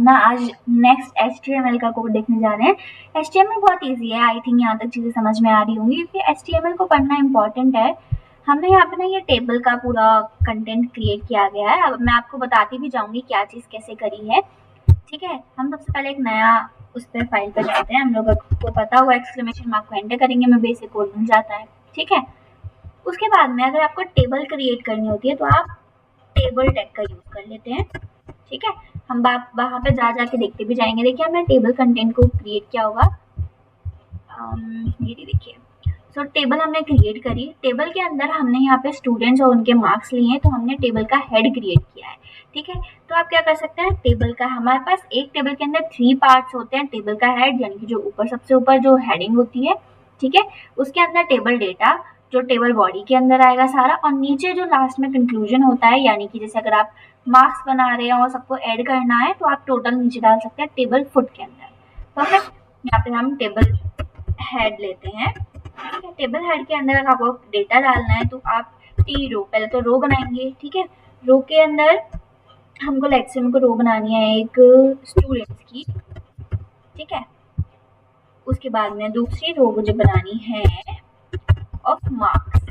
ना आज next HTML का कोड देखने जा रहे हैं। HTML बहुत इजी है, आई थिंक यहाँ तक चीज़ें समझ में आ रही होंगी क्योंकि HTML को पढ़ना इम्पॉर्टेंट है। हमने यहाँ पे ना ये टेबल का पूरा कंटेंट क्रिएट किया गया है। अब मैं आपको बताती भी जाऊँगी क्या चीज़ कैसे करी है। ठीक है, हम सबसे पहले एक नया उस पर फाइल पर जाते हैं। हम लोग को पता हुआ एक्सक्लेमेशन मार्क को एंटर करेंगे, में बेसिक कोड मिल जाता है। ठीक है, उसके बाद में अगर आपको टेबल क्रिएट करनी होती है तो आप टेबल टैग का यूज़ कर लेते हैं। ठीक है, हम वहाँ पे जाके देखते भी जाएंगे। देखिए हमने टेबल कंटेंट को क्रिएट किया होगा। ये देखिए, सो टेबल हमने क्रिएट करी। टेबल के अंदर हमने यहाँ पे स्टूडेंट्स और उनके मार्क्स लिए हैं, तो हमने टेबल का हेड क्रिएट किया है। ठीक है, तो आप क्या कर सकते हैं, टेबल का हमारे पास एक टेबल के अंदर 3 पार्ट्स होते हैं। टेबल का हेड यानी कि जो ऊपर सबसे ऊपर जो हेडिंग होती है, ठीक है, उसके अंदर टेबल डेटा जो टेबल बॉडी के अंदर आएगा सारा, और नीचे जो लास्ट में कंक्लूजन होता है, यानी कि जैसे अगर आप मार्क्स बना रहे हैं और सबको ऐड करना है तो आप टोटल नीचे डाल सकते हैं टेबल फुट के अंदर। परफेक्ट, यहाँ पे हम टेबल हेड लेते हैं। ठीक है, टेबल हेड के अंदर आपको डेटा डालना है तो आप टी रो, पहले तो रो बनाएंगे। ठीक है, रो के अंदर हमको लेट्स से हमको रो बनानी है एक स्टूडेंट्स की। ठीक है, उसके बाद में दूसरी रो मुझे बनानी है ऑफ मार्क्स।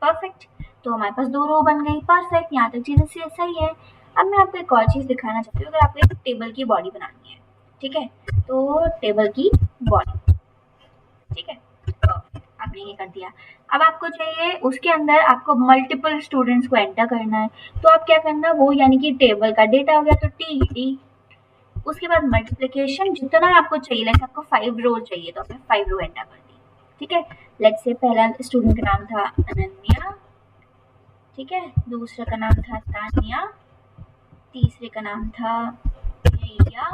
परफेक्ट, तो हमारे पास 2 रो बन गई। परफेक्ट, यहाँ तक चीज़ें सही है। अब मैं आपको एक और चीज़ दिखाना चाहती हूँ। अगर आपको एक टेबल की बॉडी बनानी है, ठीक है, तो टेबल की बॉडी, ठीक है, आपने ये कर दिया। अब आपको चाहिए उसके अंदर आपको मल्टीपल स्टूडेंट्स को एंटर करना है, तो आप क्या करना, वो यानी कि टेबल का डेटा हो गया तो टी। उसके बाद मल्टीप्लिकेशन जितना आपको चाहिए, लाइक आपको 5 रो चाहिए तो आपने 5 रो एंटर कर दी। ठीक है, लेट्स से पहला स्टूडेंट का नाम था अनन्या। ठीक है, दूसरे का नाम था तानिया, तीसरे का नाम था रिया,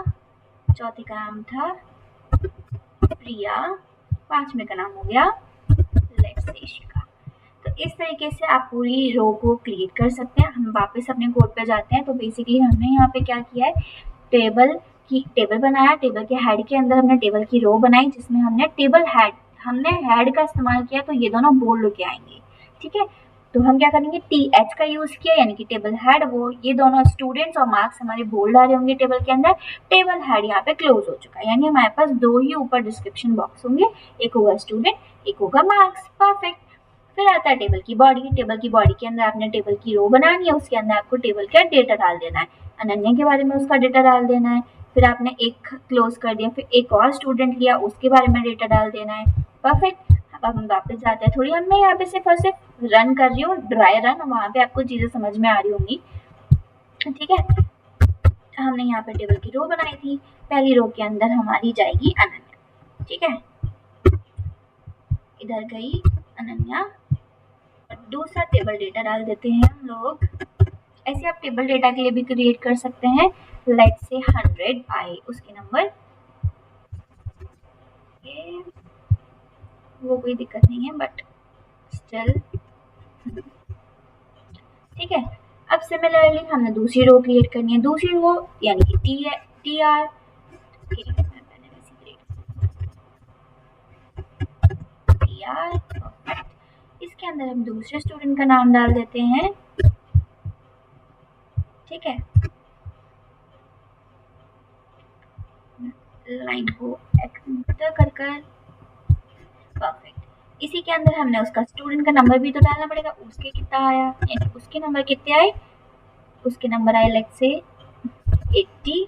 चौथे का नाम था प्रिया, पांचवे का नाम हो गया लेट्स से शिखा। तो इस तरीके से आप पूरी रो को क्रिएट कर सकते हैं। हम वापस अपने कोड पे जाते हैं। तो बेसिकली हमने यहाँ पे क्या किया है, टेबल बनाया। टेबल के हेड के अंदर हमने टेबल की रो बनाई जिसमें हमने टेबल हेड का इस्तेमाल किया, तो ये दोनों बोल्ड होके आएंगे। ठीक है, तो हम क्या करेंगे, TH का यूज किया यानी कि टेबल हेड, वो ये दोनों स्टूडेंट्स और मार्क्स हमारे बोल्ड आ रहे होंगे टेबल के अंदर। टेबल हेड यहाँ पे क्लोज हो चुका है, यानी हमारे पास 2 ही ऊपर डिस्क्रिप्शन बॉक्स होंगे, एक होगा स्टूडेंट, एक होगा मार्क्स। परफेक्ट, फिर आता है टेबल की बॉडी। टेबल की बॉडी के अंदर आपने टेबल की रो बनानी है, उसके अंदर आपको टेबल का डेटा डाल देना है। अनन्या के बारे में उसका डेटा डाल देना है। फिर आपने एक क्लोज कर दिया, फिर एक और स्टूडेंट लिया, उसके बारे में डेटा डाल देना है। परफेक्ट, अब हम वापस जाते हैं। थोड़ी मैं यहाँ पे सिर्फ रन कर रही हूँ, ड्राई रन, वहाँ पे आपको चीज़ें समझ में आ रही होंगी। ठीक है, हमने यहाँ पे टेबल की रो बनाई थी। पहली रो के अंदर हमारी जाएगी अनन्या। ठीक है, इधर गई अनन्या, दूसरा टेबल डेटा डाल देते हैं हम लोग। ऐसे आप टेबल डेटा के लिए भी क्रिएट कर सकते हैं। लेट्स से 100 आए उसके नंबर, वो कोई दिक्कत नहीं है बट स्टिल। ठीक है, अब सिमिलरली हमने दूसरी रो क्रिएट करनी है। दूसरी रो यानी कि TR, इसके अंदर हम दूसरे स्टूडेंट का नाम डाल देते हैं। ठीक है, लाइन को एंटर कर परफेक्ट। इसी के अंदर हमने उसका स्टूडेंट का नंबर भी तो डालना पड़ेगा, उसके कितना आया, यानी उसके नंबर कितने आए, उसके नंबर आए लेट्स से 80।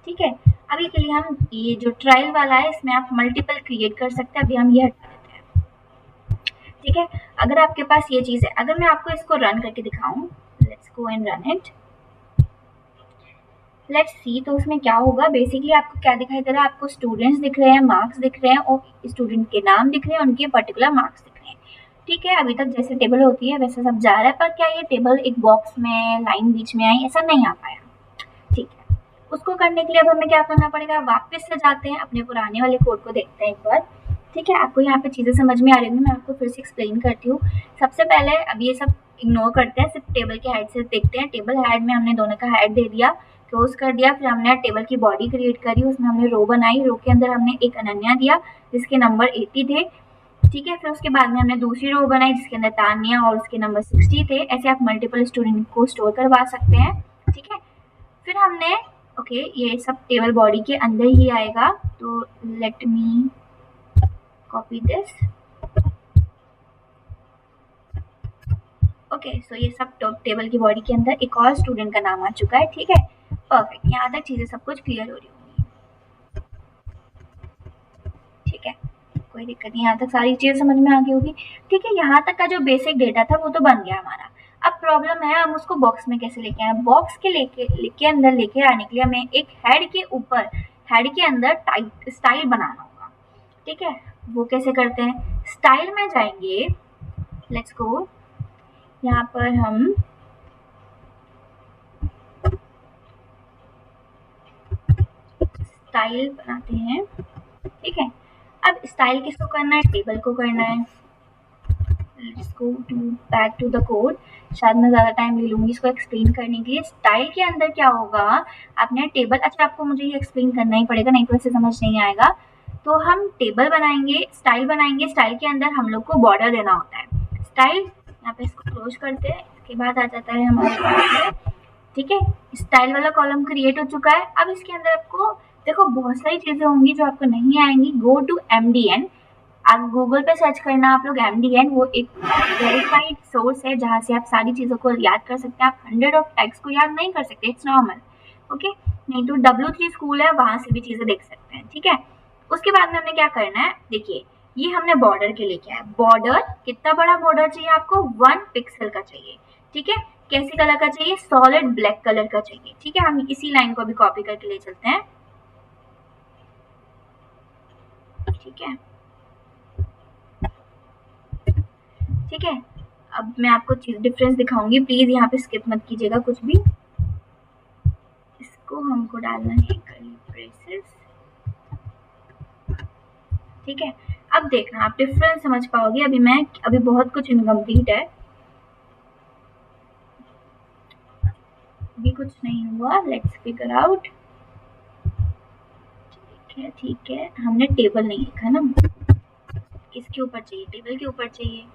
ठीक है, अभी के लिए हम ये जो ट्रायल वाला है इसमें आप मल्टीपल क्रिएट कर सकते हैं, अभी हम ये हटा देते हैं। ठीक है, अगर आपके पास ये चीज़ है, अगर मैं आपको इसको रन करके दिखाऊं, let's go and run it, let's see, तो उसमें क्या होगा, बेसिकली आपको क्या दिखाई दे रहा है, आपको स्टूडेंट्स दिख रहे हैं, मार्क्स दिख रहे हैं और स्टूडेंट के नाम दिख रहे हैं, उनके पर्टिकुलर मार्क्स दिख रहे हैं। ठीक है, अभी तक जैसे टेबल होती है वैसे सब जा रहा है, पर क्या ये टेबल एक बॉक्स में लाइन बीच में आई, ऐसा नहीं आ पाया। ठीक है, उसको करने के लिए अब हमें क्या करना पड़ेगा, वापस से जाते हैं अपने पुराने वाले कोड को देखते हैं एक बार। ठीक है, आपको यहाँ पे चीज़ें समझ में आ रही होंगी, मैं आपको फिर से एक्सप्लेन करती हूँ। सबसे पहले अब ये सब इग्नोर करते हैं, सिर्फ टेबल के हेड से देखते हैं। टेबल हेड में हमने दोनों का हेड दे दिया, क्लोज कर दिया। फिर हमने टेबल की बॉडी क्रिएट करी, उसमें हमने रो बनाई। रो के अंदर हमने एक अनन्या दिया जिसके नंबर 80 थे। ठीक है, फिर उसके बाद में हमने दूसरी रो बनाई जिसके अंदर तानिया और उसके नंबर 60 थे। ऐसे आप मल्टीपल स्टूडेंट को स्टोर करवा सकते हैं। ठीक है, फिर हमने ओके, ये सब टेबल बॉडी के अंदर ही आएगा, तो let me copy this. Okay, so ये सब टेबल की बॉडी के अंदर एक और स्टूडेंट का नाम आ चुका है। ठीक है, परफेक्ट, यहाँ तक चीजें सब कुछ क्लियर हो रही होंगी। ठीक है, कोई दिक्कत नहीं, यहाँ तक सारी चीजें समझ में आ गई होगी। ठीक है, यहाँ तक का जो बेसिक डेटा था वो तो बन गया हमारा। अब प्रॉब्लम है हम उसको बॉक्स में कैसे लेके आए। बॉक्स के अंदर लेके आने के लिए हमें एक हेड के ऊपर, हेड के अंदर टाइप स्टाइल बनाना होगा। ठीक है, वो कैसे करते हैं, स्टाइल में जाएंगे, लेट्स गो, यहाँ पर हम स्टाइल बनाते हैं। ठीक है, अब स्टाइल किसको करना है, टेबल को करना है। Let's go to back to the code. शायद मैं ज़्यादा टाइम ले लूँगी इसको एक्सप्लेन करने के लिए। स्टाइल के अंदर क्या होगा, आपने टेबल, अच्छा आपको मुझे ये एक्सप्लेन करना ही पड़ेगा, नहीं तो ऐसे समझ नहीं आएगा। तो हम टेबल बनाएंगे, स्टाइल बनाएंगे, स्टाइल के अंदर हम लोग को बॉर्डर देना होता है। स्टाइल यहाँ पे इसको क्लोज करते हैं, इसके बाद आ जाता है हमारे पास। ठीक है, स्टाइल वाला कॉलम क्रिएट हो चुका है। अब इसके अंदर आपको देखो बहुत सारी चीजें होंगी जो आपको नहीं आएंगी। गो टू MDN, आप गूगल पे सर्च करना आप लोग MDN, वो एक वेरीफाइड सोर्स है जहाँ से आप सारी चीज़ों को याद कर सकते हैं। आप 100 ऑफ टैग्स को याद नहीं कर सकते, इट्स नॉर्मल। ओके, नहीं तो W3 स्कूल है, वहाँ से भी चीज़ें देख सकते हैं। ठीक है, उसके बाद में हमने क्या करना है, देखिए ये हमने बॉर्डर के लिए किया है। बॉर्डर कितना बड़ा बॉर्डर चाहिए आपको, 1 पिक्सल का चाहिए। ठीक है, कैसे कलर का चाहिए, सॉलिड ब्लैक कलर का चाहिए। ठीक है, हम इसी लाइन को भी कॉपी करके ले चलते हैं। ठीक है, ठीक है, अब मैं आपको डिफरेंस दिखाऊंगी, प्लीज यहाँ पे स्किप मत कीजिएगा कुछ भी। इसको हमको डालना है कर्ली ब्रेसेस। ठीक है, अब देखना आप डिफरेंस समझ पाओगे। अभी बहुत कुछ इनकम्प्लीट है, अभी कुछ नहीं हुआ, लेट्स फिगर आउट। ठीक है, हमने टेबल नहीं लिखा ना, किसके ऊपर चाहिए, टेबल के ऊपर चाहिए।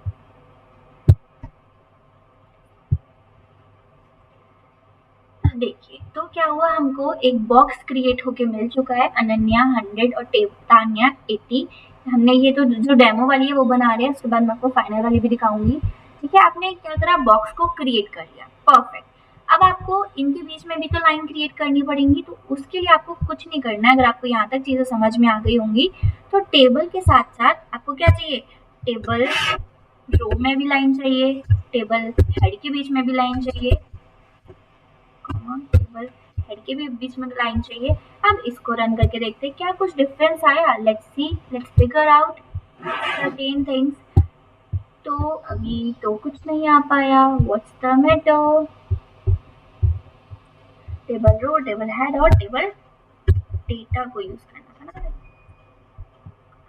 देखिए तो क्या हुआ, हमको एक बॉक्स क्रिएट होके मिल चुका है। अनन्या 100 और तान्या 80। हमने ये तो जो डेमो वाली है वो बना रहे हैं, उसके बाद मैं आपको फाइनल वाली भी दिखाऊंगी। ठीक है, आपने क्या करा, बॉक्स को क्रिएट कर लिया, परफेक्ट। अब आपको इनके बीच में भी तो लाइन क्रिएट करनी पड़ेंगी, तो उसके लिए आपको कुछ नहीं करना है। अगर आपको यहाँ तक चीजें समझ में आ गई होंगी तो टेबल के साथ साथ आपको क्या चाहिए, टेबल रो में भी लाइन चाहिए, टेबल हेड के बीच में भी लाइन चाहिए, टेबल हेड के भी बीच में लाइन चाहिए। अब इसको रन करके देखते हैं क्या कुछ डिफरेंस आया। Let's see, let's figure out certain things. तो अभी तो कुछ नहीं आ पाया, what's the matter. Table row, table head और टेबल डेटा को यूज करना था ना,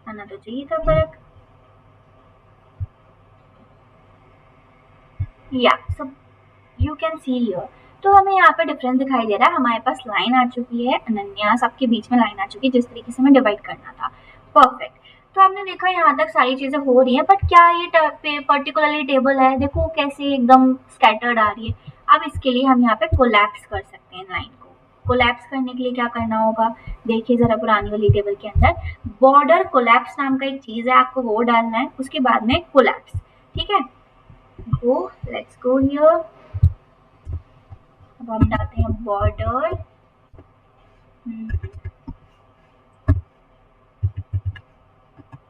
आना तो चाहिए था फर्क। या सब यू कैन सी हियर, तो हमें यहाँ पे डिफरेंस दिखाई दे रहा है। हमारे पास लाइन आ चुकी है, अनन्या सबके बीच में लाइन आ चुकी है, जिस तरीके से हमें डिवाइड करना था, परफेक्ट। तो आपने देखा यहाँ तक सारी चीजें हो रही हैं, बट क्या ये पर्टिकुलरली टेबल है, देखो कैसे एकदम स्कैटर्ड आ रही है। अब इसके लिए हम यहाँ पे कोलैप्स कर सकते हैं लाइन को। कोलैप्स करने के लिए क्या करना होगा, देखिए जरा पुरानी वाली टेबल के अंदर बॉर्डर कोलैप्स नाम का एक चीज है, आपको वो डालना है, उसके बाद में कोलैप्स। ठीक है, गो, लेट्स गो हियर। अब हम डालते हैं बॉर्डर,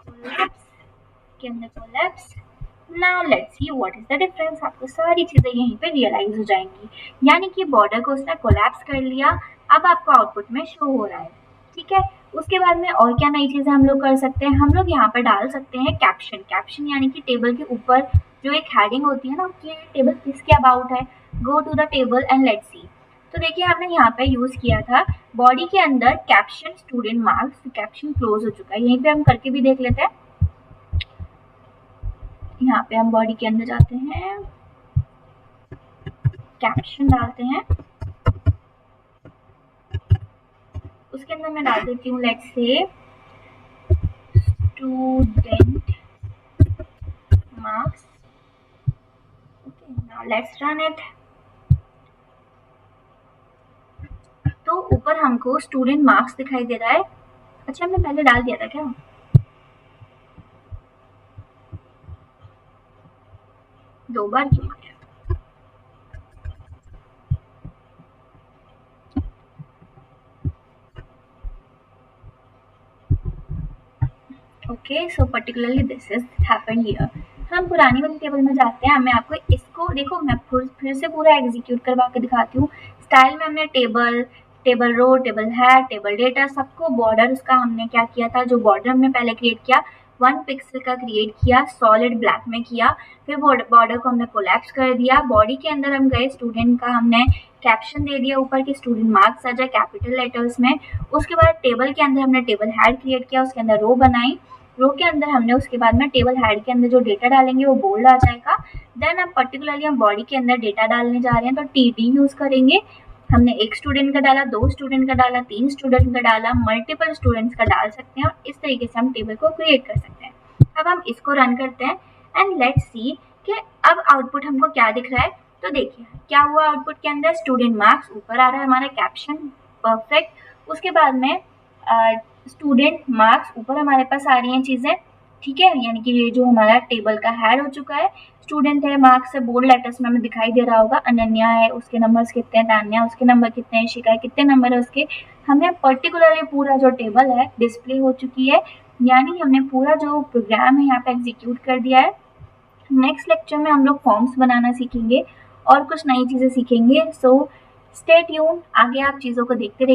कोलैप्स के अंदर collapse. Now let's see what is the difference. आपको सारी चीजें यहीं पे रियलाइज हो जाएंगी, यानी कि बॉर्डर को उसने कोलैप्स कर लिया। अब आपको आउटपुट में शो हो रहा है। ठीक है, उसके बाद में और क्या नई चीजें हम लोग कर सकते हैं, हम लोग यहाँ पर डाल सकते हैं कैप्शन। कैप्शन यानी कि टेबल के ऊपर जो एक हेडिंग होती है ना कि टेबल किसके अबाउट है। Go to the table and let's see. तो देखिए हमने यहाँ पे यूज किया था बॉडी के अंदर caption student marks, caption close हो चुका है, यहीं पे हम करके भी देख लेते हैं। यहाँ पे हम बॉडी के अंदर जाते हैं, कैप्शन डालते हैं, उसके अंदर मैं डाल देती हूँ let's say student marks. Okay, now let's run it. तो ऊपर हमको स्टूडेंट मार्क्स दिखाई दे रहा है। अच्छा, हमने पहले डाल दिया था क्या? दो बार क्यों आया? Okay, so particularly this is happened here. हम पुरानी वाली टेबल में जाते हैं। मैं आपको इसको देखो, मैं फिर से पूरा एग्जीक्यूट करवा के दिखाती हूँ। स्टाइल में हमने table, table row, table head, table data, सबको बॉर्डर उसका हमने क्या किया था, जो बॉर्डर हमने पहले क्रिएट किया 1 पिक्सल का क्रिएट किया, सॉलिड ब्लैक में किया। फिर बॉर्डर को हमने कोलैप्स कर दिया। बॉडी के अंदर हम गए, स्टूडेंट का हमने कैप्शन दे दिया ऊपर कि स्टूडेंट मार्क्स आ जाए कैपिटल लेटर्स में। उसके बाद टेबल के अंदर हमने टेबल हैड क्रिएट किया, उसके अंदर रो बनाई। रो के अंदर हमने उसके बाद में टेबल हेड के अंदर जो डेटा डालेंगे वो बोल्ड आ जाएगा। देन अब पर्टिकुलरली हम बॉडी के अंदर डेटा डालने जा रहे हैं, तो टीडी यूज करेंगे। हमने एक स्टूडेंट का डाला, 2 स्टूडेंट का डाला, 3 स्टूडेंट का डाला, मल्टीपल स्टूडेंट्स का डाल सकते हैं और इस तरीके से हम टेबल को क्रिएट कर सकते हैं। अब हम इसको रन करते हैं एंड लेट्स सी कि अब आउटपुट हमको क्या दिख रहा है। तो देखिए क्या हुआ आउटपुट के अंदर, स्टूडेंट मार्क्स ऊपर आ रहा है, हमारा कैप्शन परफेक्ट। उसके बाद में स्टूडेंट मार्क्स ऊपर हमारे पास आ रही हैं चीज़ें, ठीक है, यानी कि ये जो हमारा टेबल का हेड हो चुका है। स्टूडेंट है, मार्क्स से बोल्ड लेटर्स में हमें दिखाई दे रहा होगा। अनन्या है, उसके नंबर्स कितने हैं, तान्या उसके नंबर कितने हैं, शिका कितने नंबर है उसके। हमें पर्टिकुलरली पूरा जो टेबल है डिस्प्ले हो चुकी है, यानी हमने पूरा जो प्रोग्राम है यहाँ पे एग्जीक्यूट कर दिया है। नेक्स्ट लेक्चर में हम लोग फॉर्म्स बनाना सीखेंगे और कुछ नई चीज़ें सीखेंगे। सो स्टे ट्यून, आगे आप चीज़ों को देखते रहिए।